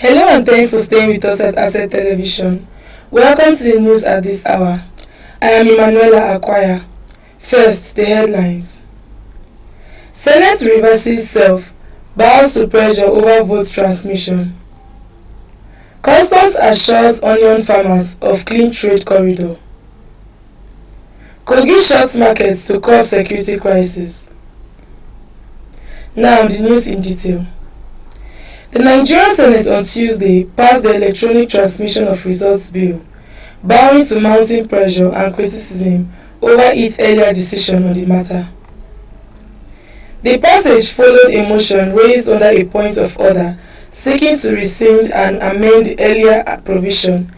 Hello and thanks for staying with us at Asset Television. Welcome to the news at this hour. I am Emanuela Akwaya. First, the headlines. Senate reverses self, bows to pressure over vote transmission. Customs assures onion farmers of clean trade corridor. Kogi shuts markets to curb security crisis. Now the news in detail. The Nigerian Senate on Tuesday passed the Electronic Transmission of Results Bill, bowing to mounting pressure and criticism over its earlier decision on the matter. The passage followed a motion raised under a point of order seeking to rescind and amend the earlier provision,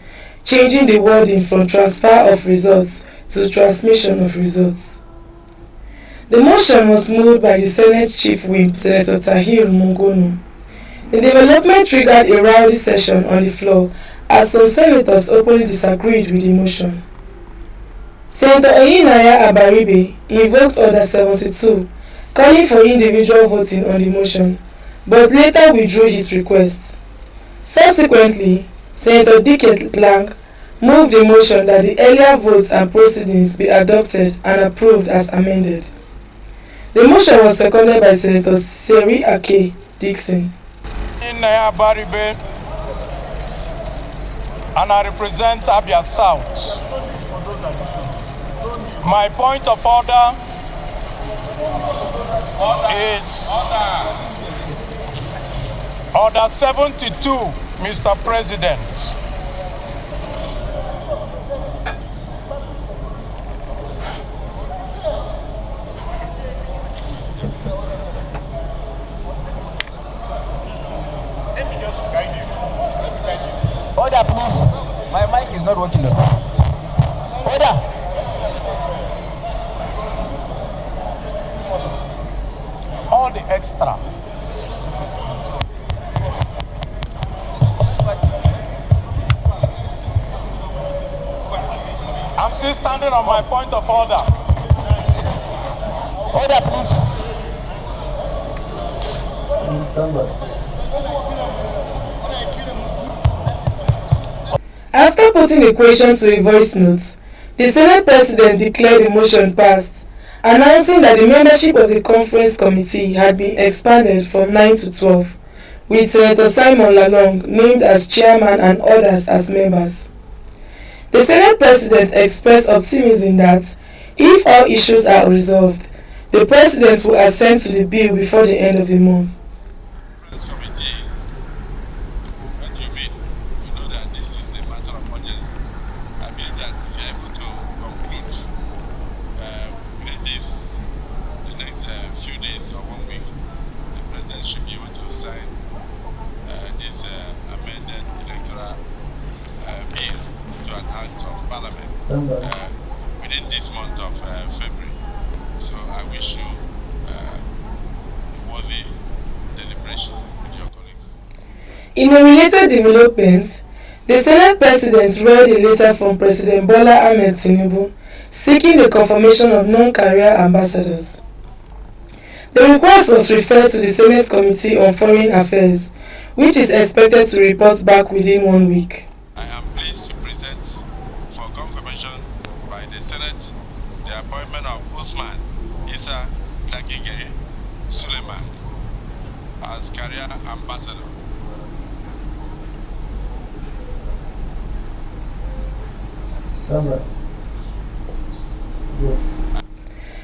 changing the wording from transfer of results to transmission of results. The motion was moved by the Senate Chief Whip, Senator Tahir Mongono. The development triggered a rowdy session on the floor as some senators openly disagreed with the motion. Senator Oyinaya Abaribe invoked Order 72, calling for individual voting on the motion, but later withdrew his request. Subsequently, Senator Dike Blank moved the motion that the earlier votes and proceedings be adopted and approved as amended. The motion was seconded by Senator Seri Ake Dixon. Naya Baribe, and I represent Abia South. My point of order is Order 72, Mr. President. Order, please. My mic is not working. Order. All the extra. I'm still standing on my point of order. Order, please. After putting the question to a voice note, the Senate President declared the motion passed, announcing that the membership of the conference committee had been expanded from 9 to 12, with Senator Simon Lalong named as chairman and others as members. The Senate President expressed optimism that, if all issues are resolved, the President will assent to the bill before the end of the month. Should be able to sign this amended electoral bill into an act of parliament within this month of February. So I wish you a worthy deliberation with your colleagues. In a related development, the Senate President read a letter from President Bola Ahmed Tinubu seeking the confirmation of non-career ambassadors. The request was referred to the Senate Committee on Foreign Affairs, which is expected to report back within 1 week. I am pleased to present for confirmation by the Senate the appointment of Usman Issa Dagigeri Suleiman as career ambassador.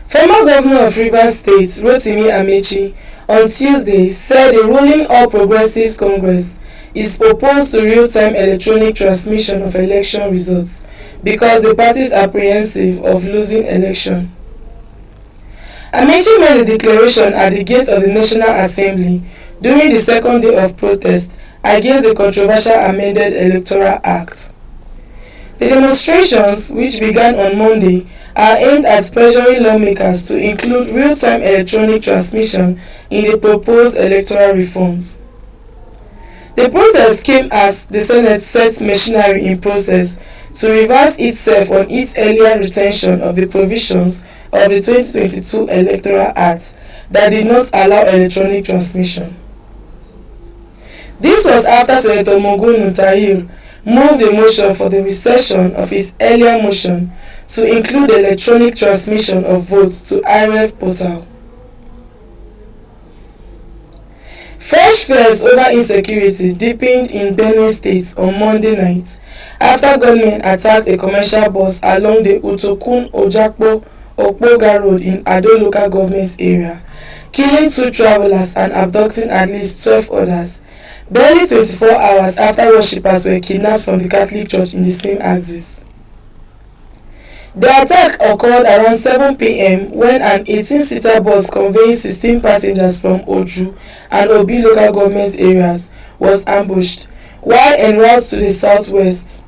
Former Governor of Rivers State, Rotimi Amechi, on Tuesday said the ruling All Progressives Congress is opposed to real-time electronic transmission of election results because the party is apprehensive of losing election. Amechi made the declaration at the gate of the National Assembly during the second day of protest against the controversial amended Electoral Act. The demonstrations, which began on Monday, are aimed at pressuring lawmakers to include real-time electronic transmission in the proposed electoral reforms. The protest came as the Senate set machinery in process to reverse itself on its earlier retention of the provisions of the 2022 Electoral Act that did not allow electronic transmission. This was after Senator Mogunu Tahir moved a motion for the rescission of his earlier motion to include the electronic transmission of votes to IREV portal. Fresh fears over insecurity deepened in Benue State on Monday night after gunmen attacked a commercial bus along the Utonkon Ojapo Okpoga Road in Ado local government area, killing 2 travelers and abducting at least 12 others, barely 24 hours after worshippers were kidnapped from the Catholic Church in the same axis. The attack occurred around 7 p.m. when an 18-seater bus conveying 16 passengers from Oju and Obi local government areas was ambushed, while en route to the southwest.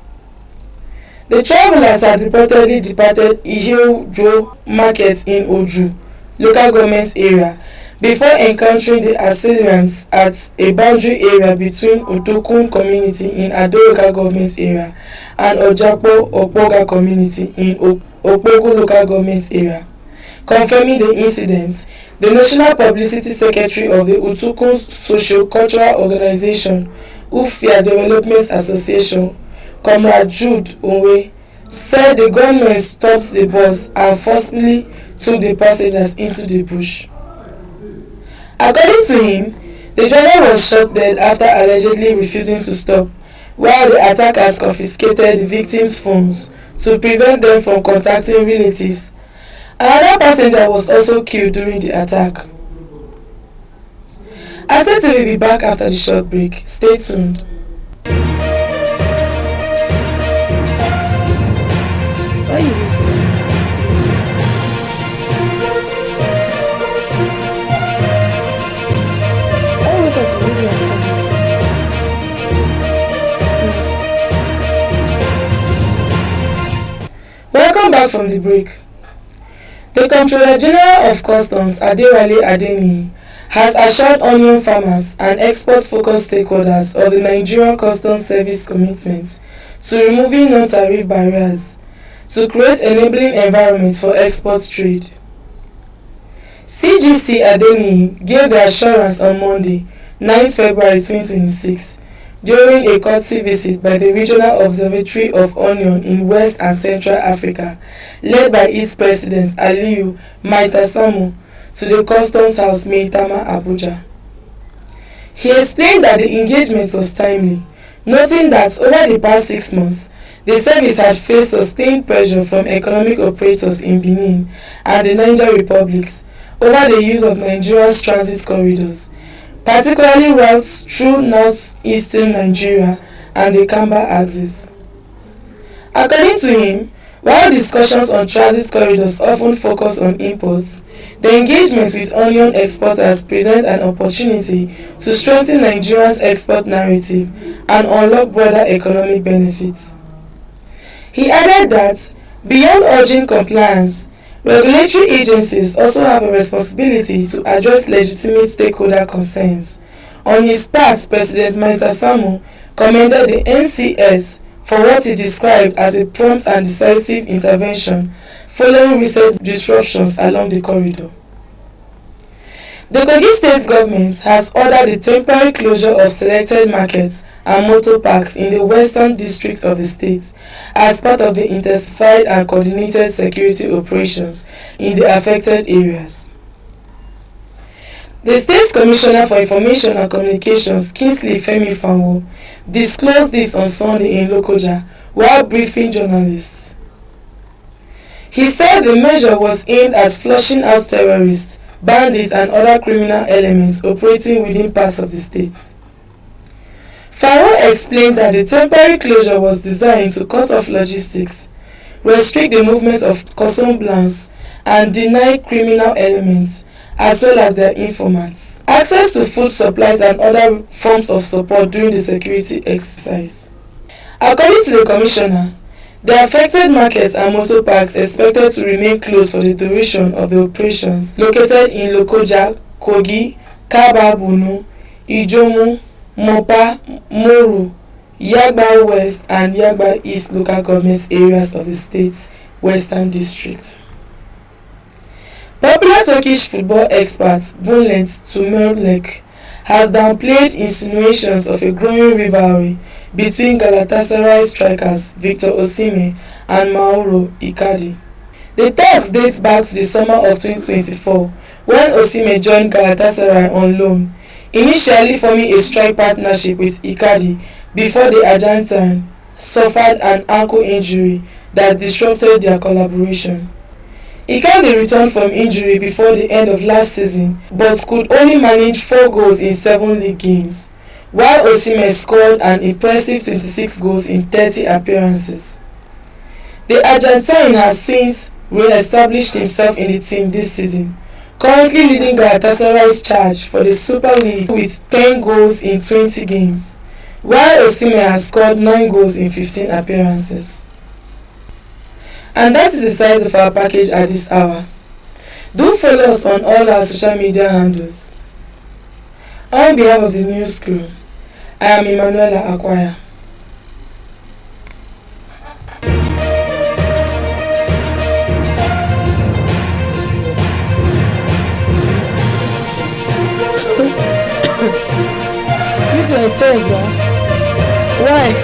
The travelers had reportedly departed Ihildro Market in Oju local government area before encountering the assailants at a boundary area between Utonkon community in Ado local government area and Ojapo Okpoga community in Okpoga local government area. Confirming the incident, the National Publicity Secretary of the Utonkon Socio-Cultural Organization, Ufia Development Association, Comrade Jude Onwe, said the gunmen stopped the bus and forcibly took the passengers into the bush. According to him, the driver was shot dead after allegedly refusing to stop, while the attackers confiscated the victims' phones to prevent them from contacting relatives. Another passenger was also killed during the attack. I said we will be back after the short break. Stay tuned. Why are you listening? Welcome back from the break. The Comptroller General of Customs, Adewale Adeniyi, has assured onion farmers and export-focused stakeholders of the Nigerian Customs Service commitment to removing non-tariff barriers to create enabling environment for export trade. CGC Adeniyi gave the assurance on Monday, 9 February 2026, during a courtesy visit by the Regional Observatory of Onion in West and Central Africa, led by its President Aliyu Maitasamu, to the Customs House Maitama, Abuja. He explained that the engagement was timely, noting that over the past 6 months, the service had faced sustained pressure from economic operators in Benin and the Niger Republics over the use of Nigeria's transit corridors, particularly routes through northeastern Nigeria and the Kamba axis. According to him, while discussions on transit corridors often focus on imports, the engagement with onion exporters present an opportunity to strengthen Nigeria's export narrative and unlock broader economic benefits. He added that, beyond urging compliance, regulatory agencies also have a responsibility to address legitimate stakeholder concerns. On his part, President Maitasamu commended the NCS for what he described as a prompt and decisive intervention following recent disruptions along the corridor. The Kogi State government has ordered the temporary closure of selected markets and motor parks in the western district of the state as part of the intensified and coordinated security operations in the affected areas. The State Commissioner for Information and Communications, Kingsley Femi Fanwo, disclosed this on Sunday in Lokoja while briefing journalists. He said the measure was aimed at flushing out terrorists, bandits and other criminal elements operating within parts of the state. Fanwo explained that the temporary closure was designed to cut off logistics, restrict the movement of consumables, and deny criminal elements, as well as their informants, access to food supplies and other forms of support during the security exercise. According to the Commissioner, the affected markets and motor parks expected to remain closed for the duration of the operations located in Lokoja, Kogi, Kaba Bunu, Ijomu, Mopa, Moru, Yagba West and Yagba East local government areas of the state's Western District. Popular Turkish football expert Bülent Tümerlek has downplayed insinuations of a growing rivalry between Galatasaray strikers Victor Osimhen and Mauro Icardi. The talks date back to the summer of 2024 when Osimhen joined Galatasaray on loan, initially forming a strike partnership with Icardi before the Argentine suffered an ankle injury that disrupted their collaboration. Icardi returned from injury before the end of last season but could only manage 4 goals in 7 league games, while Osimhen scored an impressive 26 goals in 30 appearances. The Argentine has since re-established himself in the team this season, currently leading Galatasaray's charge for the Super League with 10 goals in 20 games, while Osimhen has scored 9 goals in 15 appearances. And that is the size of our package at this hour. Do follow us on all our social media handles. On behalf of the news crew, I am Emanuela Akwaya. Why?